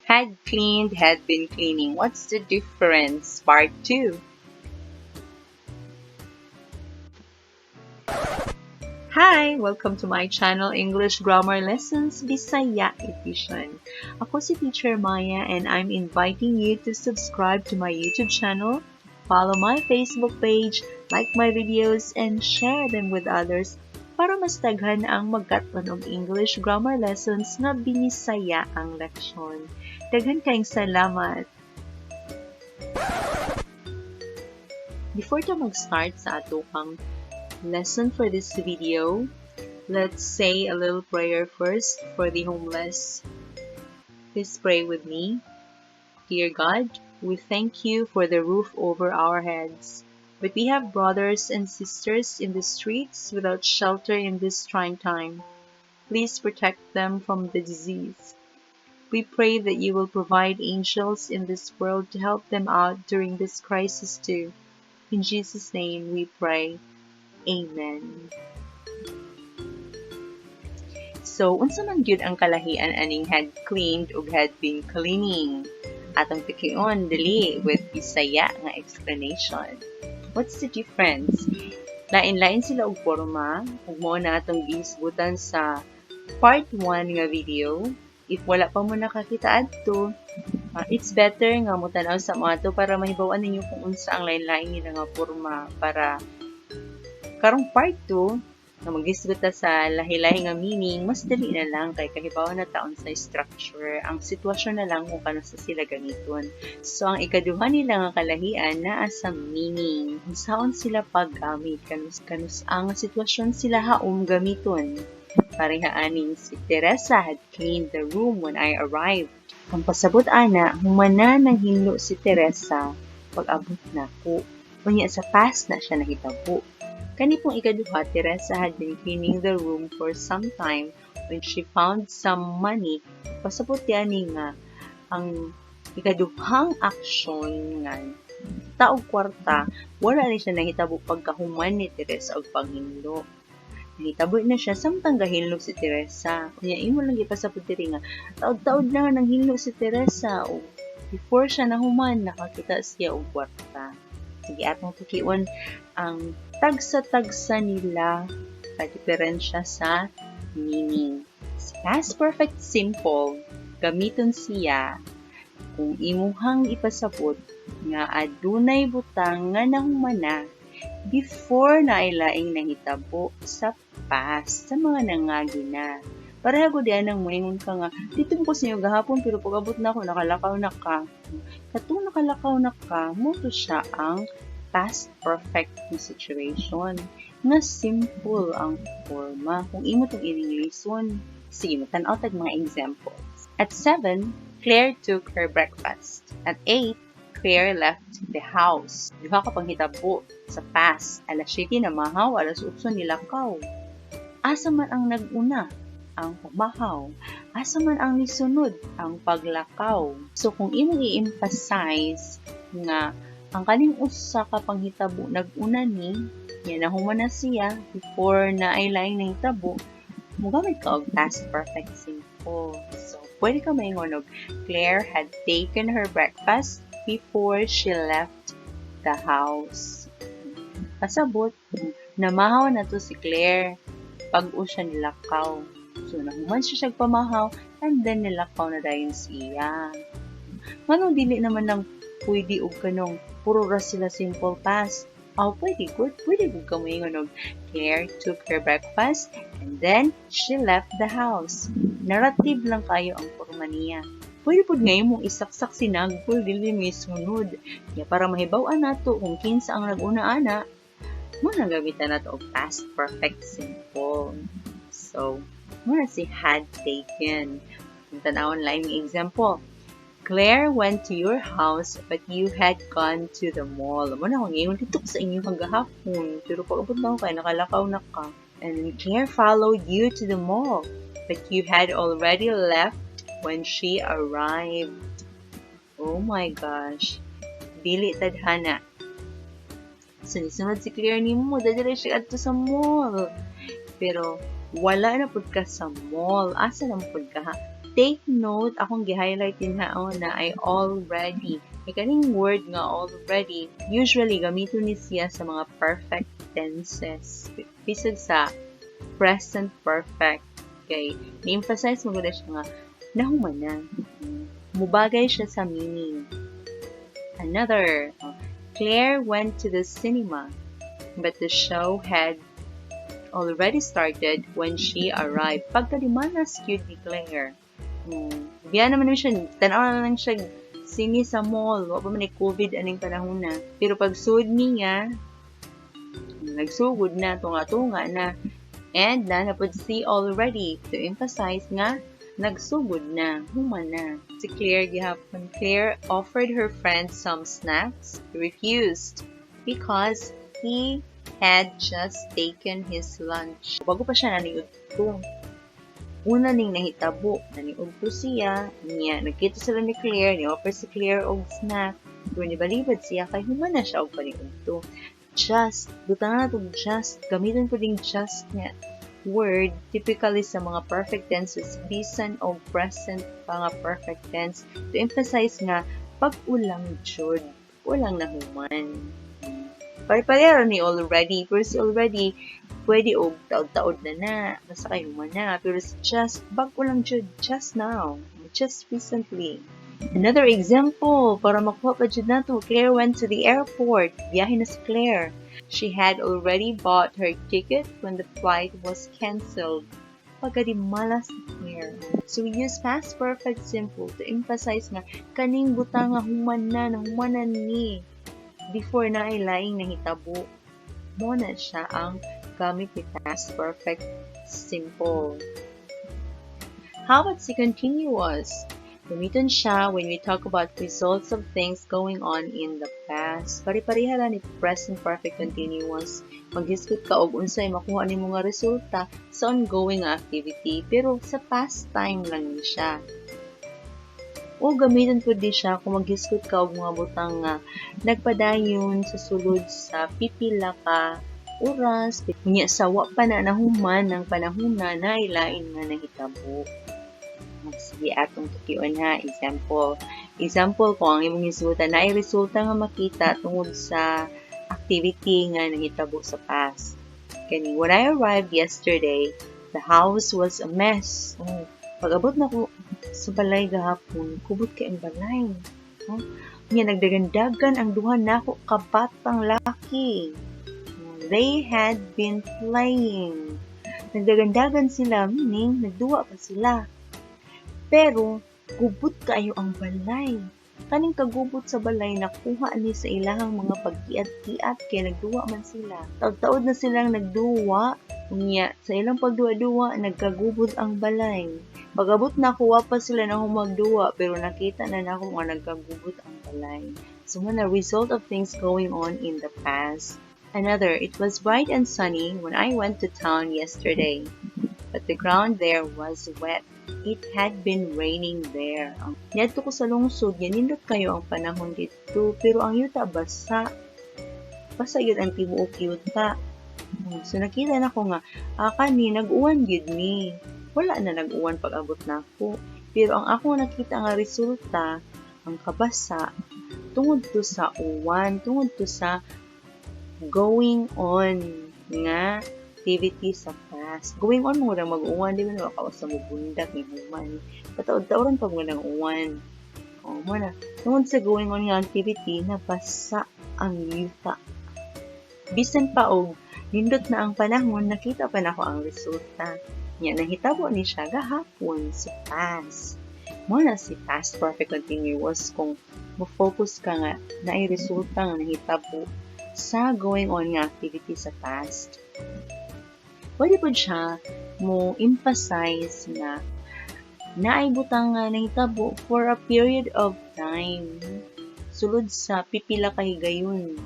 Had cleaned, had been cleaning. What's the difference? Part 2. Hi! Welcome to my channel, English Grammar Lessons, Bisaya Edition. Ako si Teacher Maya and I'm inviting you to subscribe to my YouTube channel, follow my Facebook page, like my videos, and share them with others para mas daghan ang magkaton og English grammar lessons nga binisaya ang leksyon. Daghan kayong salamat! Before to mag-start sa atong lesson for this video, let's say a little prayer first for the homeless. Please pray with me. Dear God, we thank you for the roof over our heads. But we have brothers and sisters in the streets without shelter in this trying time. Please protect them from the disease. We pray that you will provide angels in this world to help them out during this crisis too. In Jesus' name we pray. Amen. So, unsa man gyud ang kalahian aning had cleaned ug had been cleaning? Atong pikion dili with Bisaya nga explanation. What's the difference? Lain-lain sila og porma, ug mao na atong gihisgutan sa part 1 nga video. If wala pa mo nakakita adto, it's better nga mo tan-aw sa mga to para mahibaw-an ninyo kung unsa ang lain-lain nila nga porma para karong part 2 na maghisgot ta sa lahi-lahi nga meaning, mas dali na lang kay kahibawan na taon sa structure. Ang sitwasyon na lang kung kano sa sila gamiton. So, ang ikaduha nila nga kalahian naa sa meaning. Kung saan sila paggamit, kanus ang sitwasyon sila haom gamiton. Pareha aning si Teresa had cleaned the room when I arrived. Ang pasabot ana, humana nang hinlo si Teresa pag-abot na ko. Kunya sa past na siya nahitabo. Kani pong ikaduha, Teresa had been cleaning the room for some time when she found some money. Pasabot yan nga, ang ikaduhang aksyon nga, taog kwarta, wala rin siya nahitabo pagkahuman ni Teresa og panghinlo. Nahitabo na siya, samtang gahilog si Teresa. Kaya imo lang ipasabot diri nga, taod-taod na nang hinlo si Teresa. O, before siya nahuman, nakakita siya og kwarta. Sige, atong tukiwan ang tagsa-tagsa nila ka-diferensya sa meaning. Sa past perfect simple, gamiton siya kung imuhang ipasabot nga adunay butang nga nahumana before na ilaing nahitabo sa past sa mga nangagi na. Pareha ko diyan nang moingon ka nga, dito ko sa inyo gahapon pero pag-abot na ako, nakalakaw na ka. Katong nakalakaw na ka, moto siya ang past perfect situation. Nga simple ang forma. Kung imo itong i-reason, sige, matanaw tag mga examples. At 7, Claire took her breakfast. At 8, Claire left the house. Duha ka pang hitabo sa past. Alas 7 na mahaw, alas 8 nilakaw. Asa man ang nag-una? Ang pumahaw. Asa man ang nisunod? Ang paglakaw. So, kung imong i-emphasize nga ang kaning usa ka panghitabo nag-una ni, yan nahuman na siya before na ay laing nahitabo, mugamit ka og past perfect simple. So, pwede ka maingon og Claire had taken her breakfast before she left the house. Pasabot, namahaw na to si Claire pag-o siya nilakaw. So, nahuman siya pamahaw, and then nilakaw na dayon siya. Manong dili naman lang pwede og kanong puro ra sila simple past. Pwede good ka moingon og Claire took her breakfast and then she left the house. Narrative lang kayo ang forma niya. Pwede pud nga imong isaksak sinagpol dili misunod. Kaya para mahibaw-an nato kung kinsa ang nag-una ana, mo nang gamitan nato og past perfect simple. So, muna si had taken. Kung tanawon lang yung example. Claire went to your house but you had gone to the mall. Mo na kung ngayon dito sa inyo kagahapon. Pero pag abot na ko kayo, nakalakaw na ka. And Claire followed you to the mall but you had already left when she arrived. Oh my gosh. Dili tadhana. Sunod si Claire ni mo, dadala siya adto sa mall. Pero wala na pud ka sa mall. Asa na pud ka ha? take note, akong gi-highlight din haon na I already. May kaning word nga already, usually gamiton ni siya sa mga perfect tenses. Bisag sa present perfect. Okay, ni-emphasize mo gud siya nga nahuman na. Mubagay siya sa meaning. Another, Claire went to the cinema, but the show had already started when she arrived. Pagkalimanas cute ni Claire. Biya naman siya, tanaw na lang siya sini sa mall. Wa pa man ay COVID aning panahon na. Pero pag sud niya, nagsugod na, tunga-tunga na. And napod see already to emphasize nga, nagsugod na, human na. Si Claire gihapon. Claire offered her friend some snacks. He refused because he had just taken his lunch. Bago pa siya naniud to. Una ning nahitabo, naniud to siya, niya, nagkita sila ni Claire, ni-offer si Claire og snack. Pero nibalibad siya, kay human na siya og paniud to. Just, butang na itong just, gamitin ko ding just nga word, typically sa mga perfect tenses, bisan o present mga perfect tense, to emphasize nga, pag-ulang jud, ulang na human. Pare-pareho ni already, pero si already, pwede og taod-taod na, basta kay human na, pero si just, bag-ulang jud, just now, just recently. Another example, para makuha pa dyan na to, Claire went to the airport. Biyahe na si Claire. She had already bought her ticket when the flight was cancelled. Pagkadimala si Claire. So we use past perfect simple to emphasize nga kaning butang nga humanan ni before na ay laing nahitabo. Muna siya ang gamit ni past perfect simple. How about si continuous? Gamiton siya when we talk about results of things going on in the past. Pari-pariha lang ni present perfect continuous. Maghisgot ka og unsay makuha ni mga resulta sa ongoing activity, pero sa past time lang ni siya. O gamiton po din siya kung maghisgot ka og mga butang nga nagpadayon sa sulod sa pipila ka oras, kunya sa wa pa na nahuman ng panahon na nailain nga nahitabo. Sige, atong tukion ha. Example ko, ang imong hisutan na ay resulta nga makita tungod sa activity nga nahitabo sa past. Kani, when I arrived yesterday, the house was a mess. Pag-abot na ko sa balay gahapon, kubot ka ang balay. Nagdagandagan ang duha na ako kabatang laki. They had been playing. Nagdagandagan sila, meaning nagduwa pa sila. Pero, gubot kaayo ang balay. Kaning kagubot sa balay, nakuha ni sa ilahang mga pagkiat-kiat kaya nagduwa man sila. Taod-taod na silang nagduwa, niya, sa ilang pagduwa-duwa, nagkagubot ang balay. Pag-abot na kuha pa sila na humagduwa, pero nakita na ako nga nagkagubot ang balay. So, a result of things going on in the past. Another, it was bright and sunny when I went to town yesterday, but the ground there was wet. It had been raining there. Niyadto ko sa lungsod, nindot kayo ang panahon dito, pero ang yuta basa. Basa yun ang tibuok yuta. So nakita na ko nga, kani nag-uwan yun ni. Wala na nag-uwan pag abot na ako. Pero ang ako nakita nga resulta, ang kabasa, tungod to sa uwan, tungod to sa going on nga activity sa past. Going on mo lang mag-uwan, di ba na makawas sa mabundak ni human. Pataod-taoran pag mo ng uwan. Muna, tungod sa going on nga activity, nabasa ang yuta. Bisan pa og, nindot na ang panahon, nakita pa na ko ang resulta. Nahitabo ni siya gahapon sa past. Muna si past perfect continuous kung mo-focus ka nga na ay resulta nga nahitabo sa going on nga activity sa past. Pwede po siya mo emphasize na naibutang nga nahitabo for a period of time. Sulod sa pipila ka higayon.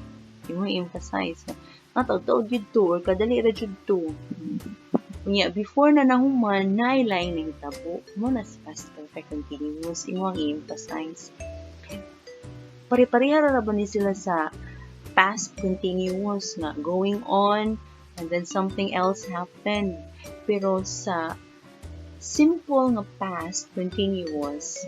Yung emphasize na taod-taod yun to or kadali ra jud to. Before na nahuman, nailaing nahitabo. Muna sa past perfect continuous, imong i-emphasize. Pare-pareha ra ba ni sila sa past continuous nga going on and then something else happened. Pero sa Simple nga past continuous,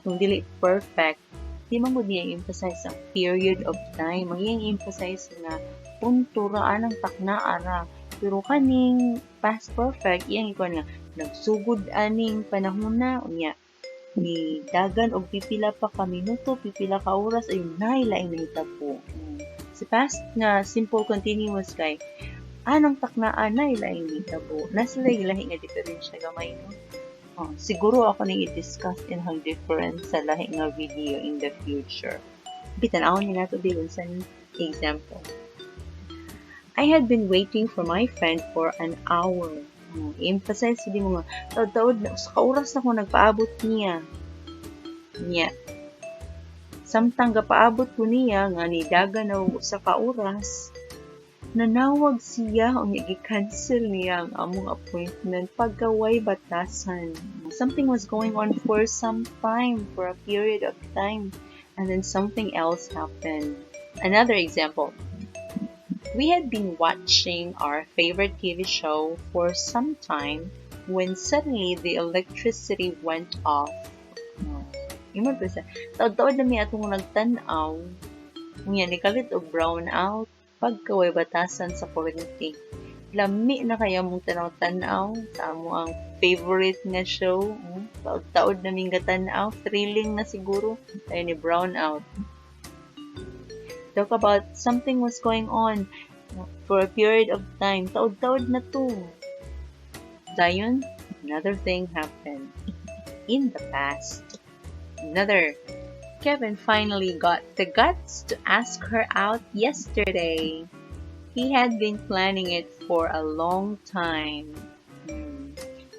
kung dili perfect, di man mo niya emphasize ang period of time. Ang iyang emphasize nga punto ra anang takna ara. Pero kaning past perfect, iyang ikon nga nagsugod aning panahon na unya ni dagan og pipila pa ka minuto, pipila ka oras ayun lain nahitabo. Si past nga simple continuous kay anang taknaan na lain nahitabo. Nasa lahi nga diferensya gamay no. Siguro ako nang i-discuss in hang difference sa lahi nga video in the future. Bitan-awon nila to bigon sa example. I had been waiting for my friend for an hour. I-emphasize di mo nga, taod-taod na, sa kauras na ko nagpaabot niya. Samtang gapaabot ko niya, nga ni daga na sa kauras, nanawag siya o i-cancel niya ang among appointment pagkaway batasan. Something was going on for some time, for a period of time, and then something else happened. Another example. We had been watching our favorite TV show for some time when suddenly the electricity went off. Imod ba sa, taod-taod na may atong nagtanaw, niya nikalit o brown out, pagkaway batasan sa kuryente. Lami na kaya mong tanaw-tanaw sa amo ang favorite nga show. Taod-taod na ming gatanaw, thrilling na siguro, tayo ni brown out. Talk about something was going on for a period of time. Taod-taod na to. Dayon, another thing happened in the past. Kevin finally got the guts to ask her out yesterday. He had been planning it for a long time.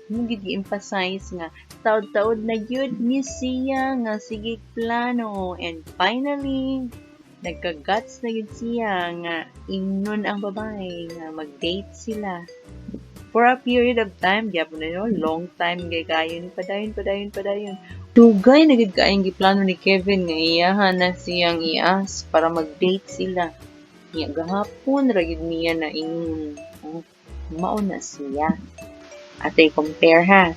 Mugid i-emphasize nga taod-taod na yun ni siya nga sige plano, and finally nagka-guts na yun siya nga ingnon ang babae nga mag-date sila for a period of time. Diya po na yun, long time gagayon, padayon. Dugay na gid kaayong giplano ni Kevin nga iyahan na siyang ias para mag-date sila. Niya gahapon ra gid niya na ingnon. Mao na siya. Atay compare ha.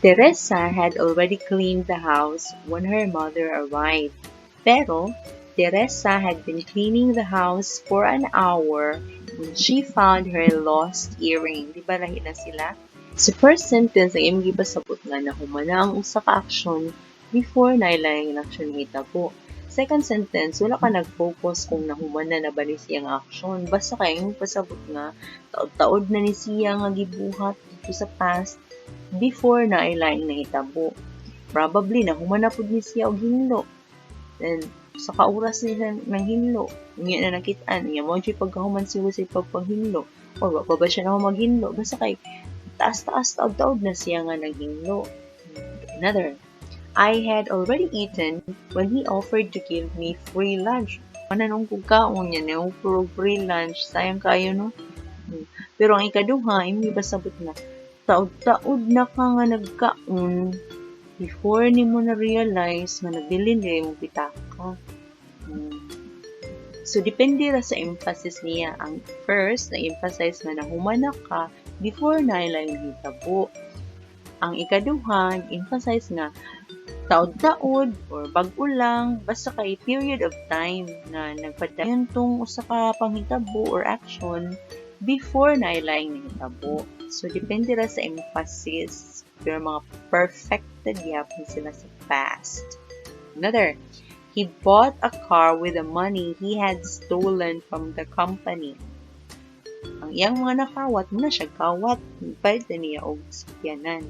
Teresa had already cleaned the house when her mother arrived. Pero Teresa had been cleaning the house for an hour when she found her lost earring. Di ba lahi na sila? Sa first sentence, ang imong gipasabot nga na humana ang usa ka action before nailayang action hitabo. Second sentence, wala ka nag-focus kung nahumana na ba ni siya ang action. Basta kay imong pasabot nga taod-taod na ni siya nga gibuhat dito sa past before nailayang nahitabo. Probably nahumana pud ni siya og hinlo. Then sa kauras niya ng hinlo, niya na nakitaan, niya mo siya pagkahuman siya sa pagpanghinlo, o wala ba siya na maghinlo, basta kay taas-taas, taod-taod na siya nga naghinlo. Another, I had already eaten when he offered to give me free lunch. Mananong kong kaon niya na yung free lunch, sayang kayo no? Pero ang ikaduha, hindi ba sabot na, taod-taod na ka nga nagkaon, before ni mo na-realize na nabilin rin mong pitaka. So, depende ra sa emphasis niya. Ang first, na-emphasize na humana ka before na ilang hitabo. Ang ikaduha, emphasize nga taod-taod or bag-o lang, basta kay period of time na nagpadayon tong usa ka panghitabo or action before na ilang hitabo. So, depende ra sa emphasis. Pero mga perfected yapon sila sa past. Another, he bought a car with the money he had stolen from the company. Ang iyang mga nakawat, muna siya kawat, pwede niya og sakyanan.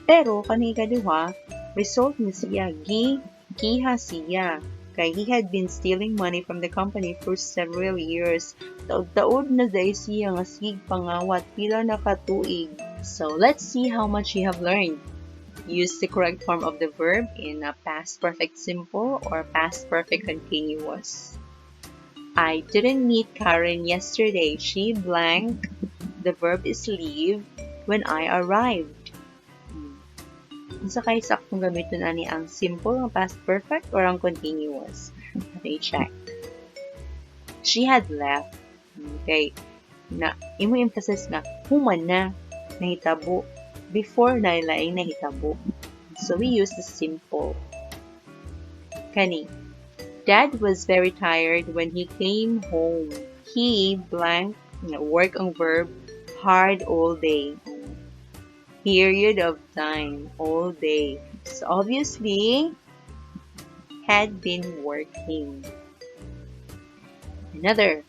Pero, kani ikaduha, result ni siya, giha siya. Kay he had been stealing money from the company for several years. Taod-taod na day siya nga sig pangawat, pila na katuig. So, let's see how much you have learned. Use the correct form of the verb in a past perfect simple or past perfect continuous. I didn't meet Karen yesterday. She blank. The verb is leave when I arrived. Unsa kay saktong gamiton ani ang simple, ang past perfect, or ang continuous? Okay, check. She had left. Okay. Na, imo emphasis na human na nahitabo. before na laing nahitabo. So we use the simple. Kani, Dad was very tired when he came home. He blank work ang verb hard all day. Period of time all day. So obviously had been working. Another.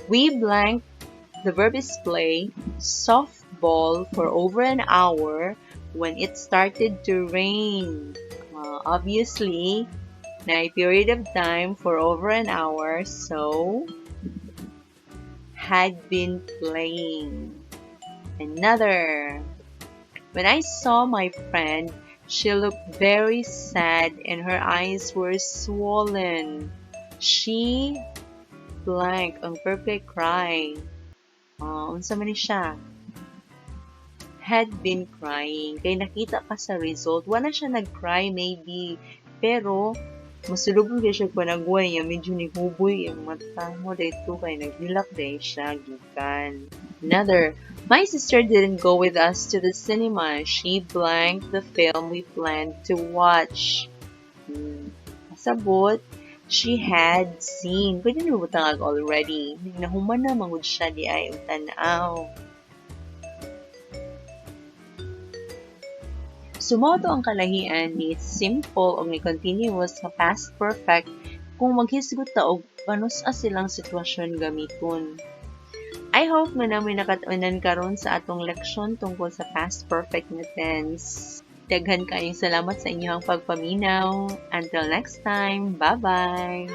We blank the verb is play softball for over an hour when it started to rain. Obviously, na a period of time for over an hour, so had been playing. Another. When I saw my friend, she looked very sad and her eyes were swollen. She blank ang perfect cry. Unsa man ni siya? Had been crying. Kay nakita pa sa result, wala siya nag-cry maybe. Pero, masulubong din siya panagway niya. Medyo nihuboy ang mata mo. Dito kay naghilak din siya. Gikan. Another. My sister didn't go with us to the cinema. She blanked the film we planned to watch. Sabot, she had seen. Pwede na butangag already. Nahuman na mangod siya di ay tanaw. Sumoto ang kalahian ni simple o ni continuous nga past perfect kung maghisgot ta og ano sa silang sitwasyon gamiton. I hope nga namin nakatunan karon sa atong leksyon tungkol sa past perfect na tense. Daghan kayong salamat sa inyong pagpaminaw. Until next time, bye-bye!